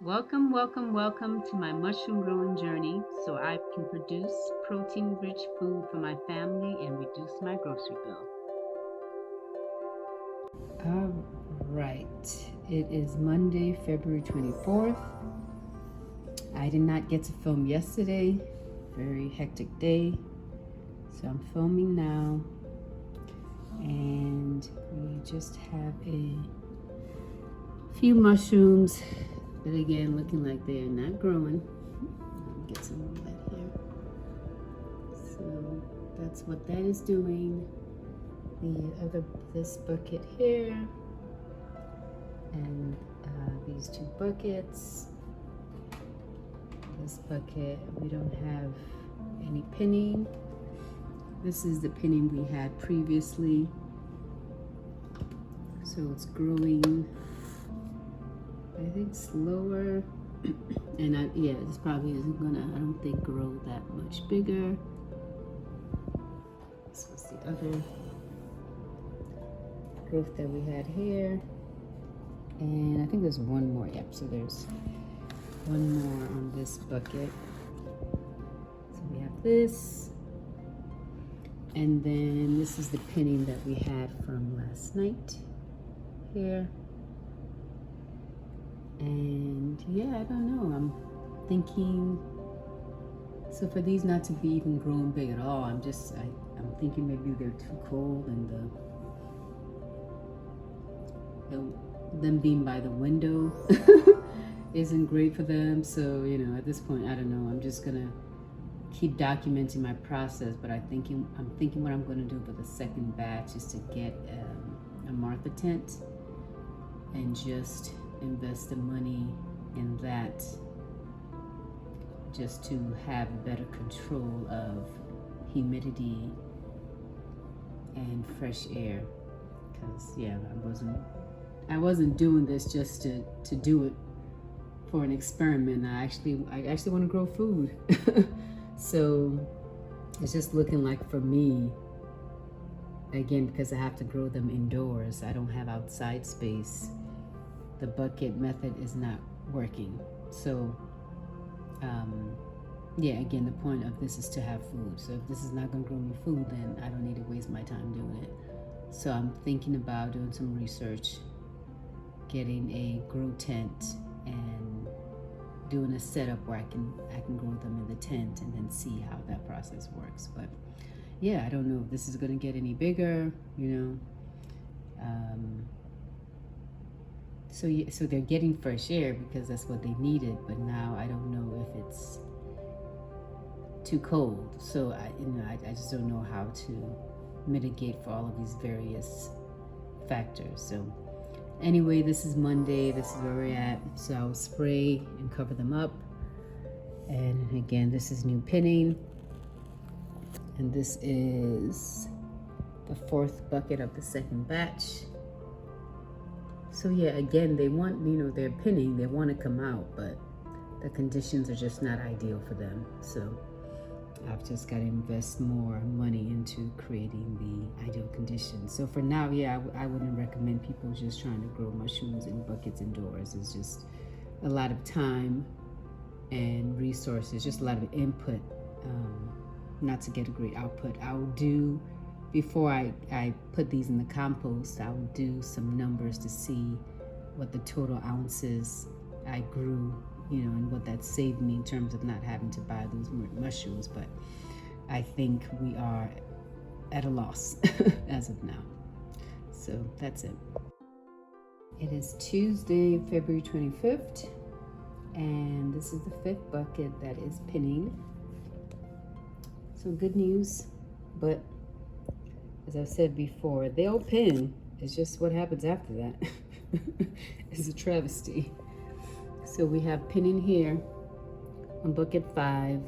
Welcome, welcome, welcome to my mushroom growing journey so I can produce protein rich food for my family and reduce my grocery bill. All right, it is Monday, February 24th. I did not get to film yesterday, very hectic day, so I'm filming now. And we just have a few mushrooms, but again, looking like they're not growing. Get some of that here. So that's what that is doing. This bucket here, and these two buckets. This bucket, we don't have any pinning. This is the pinning we had previously. So it's growing, I think, slower. And this probably isn't gonna, I don't think, grow that much bigger. This was the other growth that we had here. And I think there's one more, yep, so there's one more on this bucket. So we have this. And then this is the pinning that we had from last night here. And yeah, I don't know, I'm thinking, so for these not to be even growing big at all, I'm thinking maybe they're too cold, and them being by the window isn't great for them. So, at this point, I don't know, I'm just gonna keep documenting my process, but I'm thinking what I'm gonna do for the second batch is to get a Martha tent and just invest the money in that, just to have better control of humidity and fresh air. Because I wasn't doing this just to do it for an experiment. I actually want to grow food. So it's just looking like, for me, again, because I have to grow them indoors, I don't have outside space, the bucket method is not working. So again, the point of this is to have food. So if this is not going to grow me food, then I don't need to waste my time doing it. So I'm thinking about doing some research, getting a grow tent and doing a setup where I can grow them in the tent, and then see how that process works. But yeah, I don't know if this is going to get any bigger, So they're getting fresh air because that's what they needed, but now I don't know if it's too cold. So I just don't know how to mitigate for all of these various factors. So anyway, this is Monday, this is where we're at. So I'll spray and cover them up. And again, this is new pinning. And this is the fourth bucket of the second batch. So yeah, again, they want, they're pinning, they want to come out, but the conditions are just not ideal for them. So I've just got to invest more money into creating the ideal conditions. So for now, yeah, I wouldn't recommend people just trying to grow mushrooms in buckets indoors. It's just a lot of time and resources, just a lot of input, not to get a great output. I'll do, before I put these in the compost, I'll do some numbers to see what the total ounces I grew, and what that saved me in terms of not having to buy those mushrooms. But I think we are at a loss as of now. So that's it. It is Tuesday, February 25th, and this is the fifth bucket that is pinning. So good news, but as I've said before, they'll pin. It's just what happens after that is a travesty. So we have pinning here on bucket 5.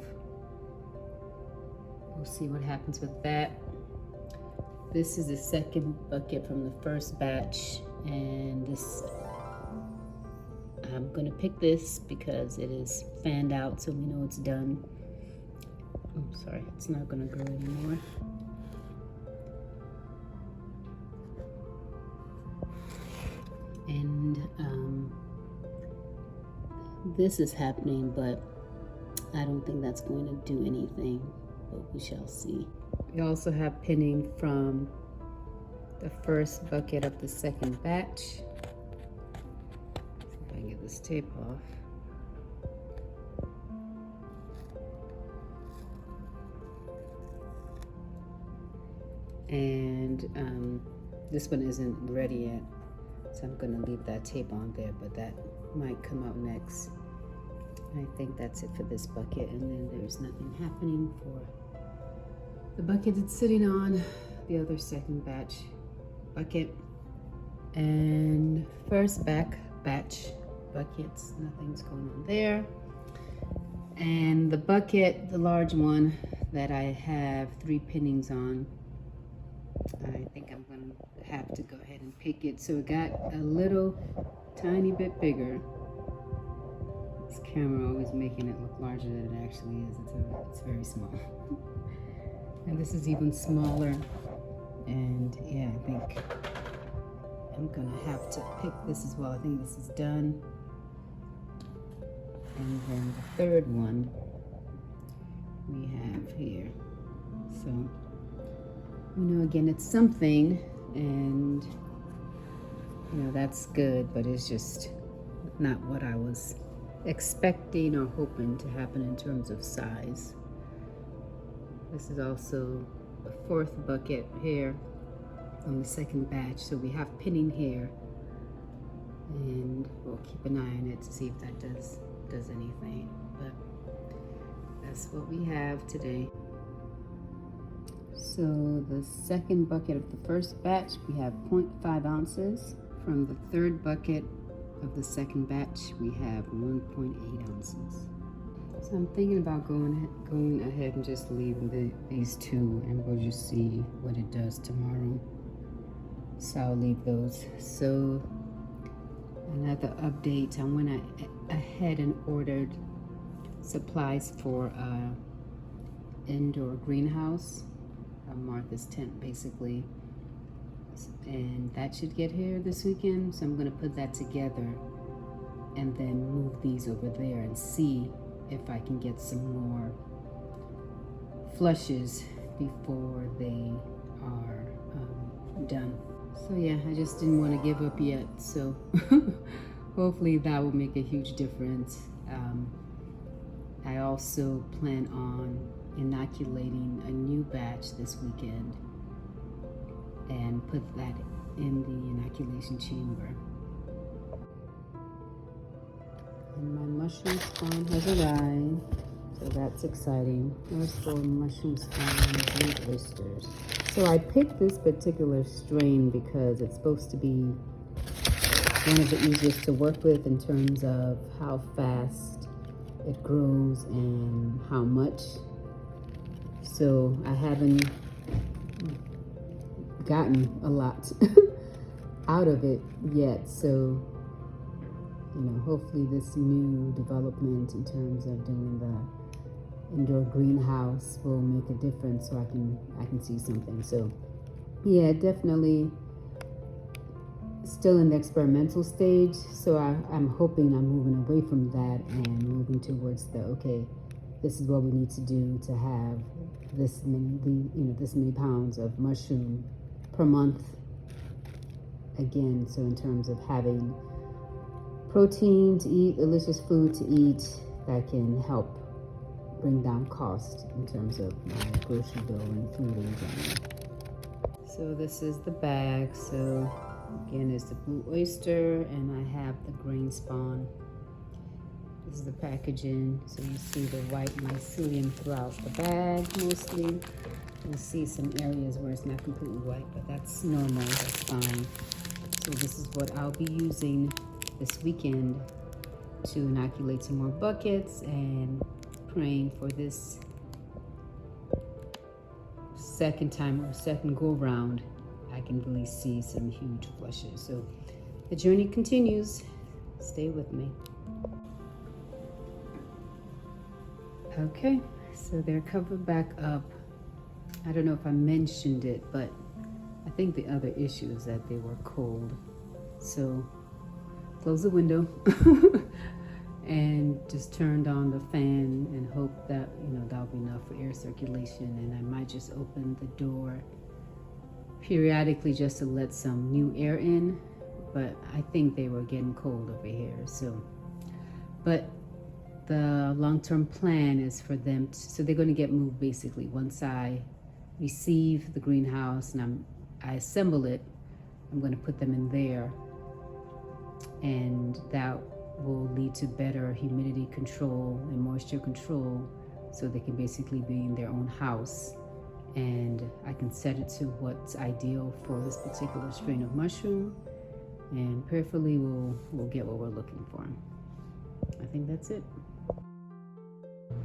We'll see what happens with that. This is the second bucket from the first batch, and this, I'm gonna pick this because it is fanned out, so we know it's done. I'm sorry, it's not gonna grow anymore. And this is happening, but I don't think that's going to do anything, but we shall see. We also have pinning from the first bucket of the second batch. See if I can get this tape off. And this one isn't ready yet, so I'm going to leave that tape on there, but that might come out next. I think that's it for this bucket, and then there's nothing happening for the bucket it's sitting on, the other second batch bucket. And first batch buckets, nothing's going on there. And the bucket, the large one that I have 3 pinnings on, I think I'm going to have to go ahead and pick it. So it got a little tiny bit bigger. This camera always making it look larger than it actually is. It's very small. And this is even smaller. And yeah, I think I'm going to have to pick this as well. I think this is done. And then the third one we have here. So, you know, again, it's something, and you know, that's good, but it's just not what I was expecting or hoping to happen in terms of size. This is also the 4th bucket here on the second batch, so we have pinning here, and we'll keep an eye on it to see if that does anything. But that's what we have today. So the second bucket of the first batch, we have 0.5 ounces. From the third bucket of the second batch, we have 1.8 ounces. So I'm thinking about going ahead and just leaving these 2, and we'll just see what it does tomorrow. So I'll leave those. So another update, I went ahead and ordered supplies for indoor greenhouse, Martha's tent basically, and that should get here this weekend. So I'm going to put that together and then move these over there and see if I can get some more flushes before they are done. So yeah, I just didn't want to give up yet, so hopefully that will make a huge difference. I also plan on inoculating a new batch this weekend and put that in the inoculation chamber. And my mushroom spawn has arrived, so that's exciting. There's 4 mushroom spawn blue oysters. So I picked this particular strain because it's supposed to be one of the easiest to work with in terms of how fast it grows and how much. So I haven't gotten a lot out of it yet. So, you know, hopefully this new development in terms of doing the indoor greenhouse will make a difference, so I can see something. So yeah, definitely still in the experimental stage. So I'm hoping I'm moving away from that and moving towards the, okay, this is what we need to do to have this many pounds of mushroom per month again. So in terms of having protein to eat, delicious food to eat, that can help bring down cost in terms of my grocery bill and food in general. So this is the bag. So again, it's the blue oyster, and I have the green spawn. This is the packaging. So you see the white mycelium throughout the bag mostly. You'll see some areas where it's not completely white, but that's normal, that's fine. So this is what I'll be using this weekend to inoculate some more buckets, and praying for this second time or second go round I can really see some huge flushes. So the journey continues. Stay with me. Okay, so they're covered back up. I don't know if I mentioned it, but I think the other issue is that they were cold. So close the window and just turned on the fan and hope that, that'll be enough for air circulation. And I might just open the door periodically just to let some new air in. But I think they were getting cold over here. So, but the long-term plan is for them to, so they're going to get moved basically once I receive the greenhouse and I assemble it. I'm going to put them in there, and that will lead to better humidity control and moisture control, so they can basically be in their own house, and I can set it to what's ideal for this particular strain of mushroom, and prayerfully we'll get what we're looking for. I think that's it.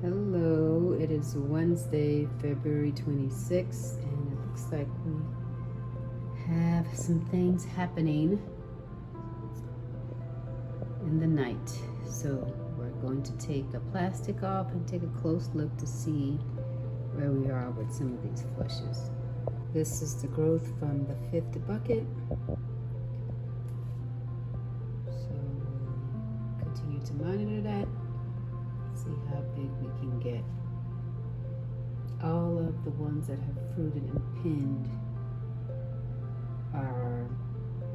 Hello, it is Wednesday, February 26th, and it looks like we have some things happening in the night. So we're going to take the plastic off and take a close look to see where we are with some of these flushes. This is the growth from the 5th bucket. So continue to monitor that, see how big we can get. All of the ones that have fruited and pinned are,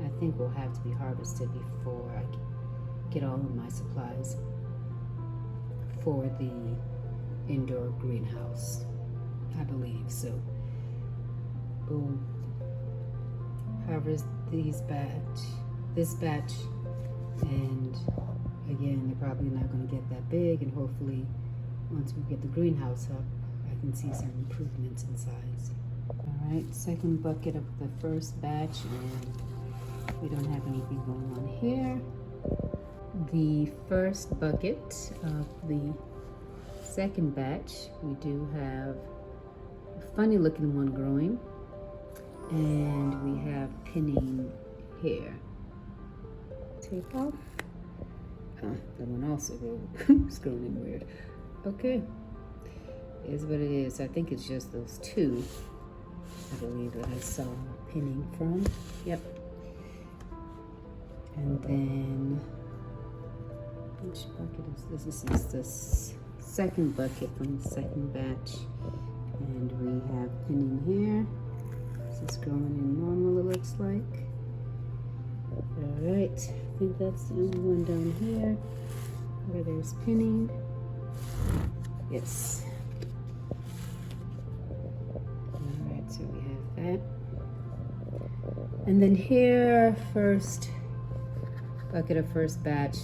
I think, will have to be harvested before I get all of my supplies for the indoor greenhouse, I believe. So we'll harvest this batch, and again, they're probably not going to get that big, and hopefully once we get the greenhouse up, I can see some improvements in size. All right, second bucket of the first batch, and we don't have anything going on here. The first bucket of the second batch, we do have a funny looking one growing, and we have pinning here. Take off. That one also is growing in weird. Okay, is what it is. I think it's just those two, I believe, that I saw pinning from. Yep. And then, which bucket is this? This is the second bucket from the second batch. And we have pinning here. This is growing in normal, it looks like. All right, I think that's the only one down here where there's pinning. Yes. All right, so we have that. And then here, first bucket of first batch.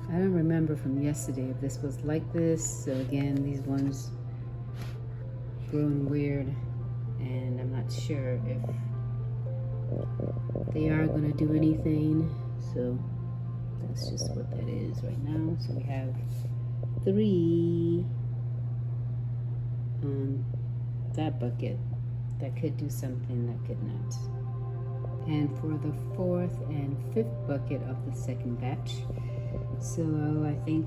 I don't remember from yesterday if this was like this. So again, these ones growing weird, and I'm not sure if they are going to do anything. So that's just what that is right now. So we have 3 on that bucket that could do something, that could not. And for the 4th and 5th bucket of the second batch, so I think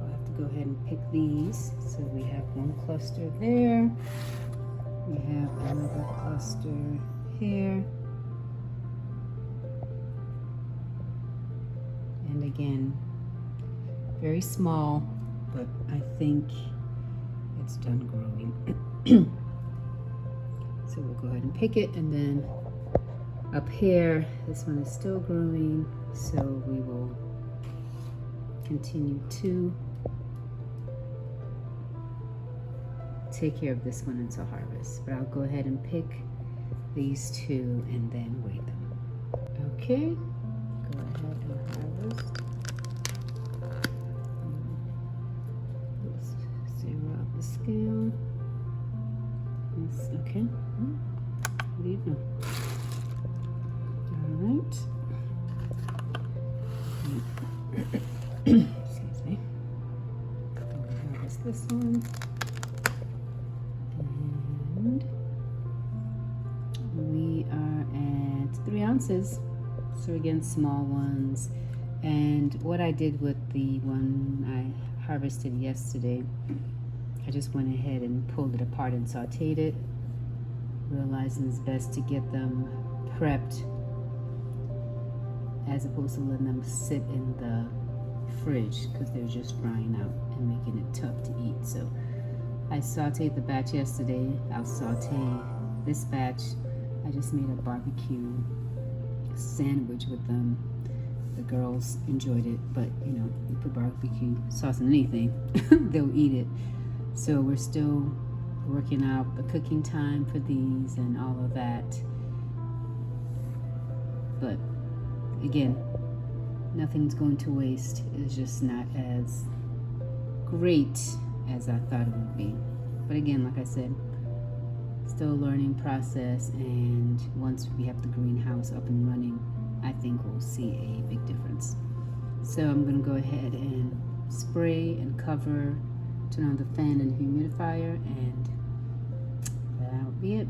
I'll have to go ahead and pick these. So we have one cluster there, we have another cluster here, and again, very small, but I think it's done growing. So we'll go ahead and pick it, and then up here, this one is still growing, so we will continue to take care of this one until harvest. But I'll go ahead and pick these 2 and then weigh them. Okay, go ahead and harvest. Let's zero out the scale. Yes, okay. What do you know? All right. Excuse me. Harvest this one. And we are at 3 ounces. So again, small ones. And what I did with the one I harvested yesterday, I just went ahead and pulled it apart and sauteed it, realizing it's best to get them prepped as opposed to letting them sit in the fridge because they're just frying out and making it tough to eat. So I sauteed the batch yesterday. I'll saute this batch. I just made a barbecue sandwich with them. The girls enjoyed it, but you know, you put barbecue sauce in anything, they'll eat it. So we're still working out the cooking time for these and all of that. But again, nothing's going to waste. It's just not as great as I thought it would be. But again, like I said, still a learning process, and once we have the greenhouse up and running, I think we'll see a big difference. So I'm going to go ahead and spray and cover, turn on the fan and humidifier, and that'll be it.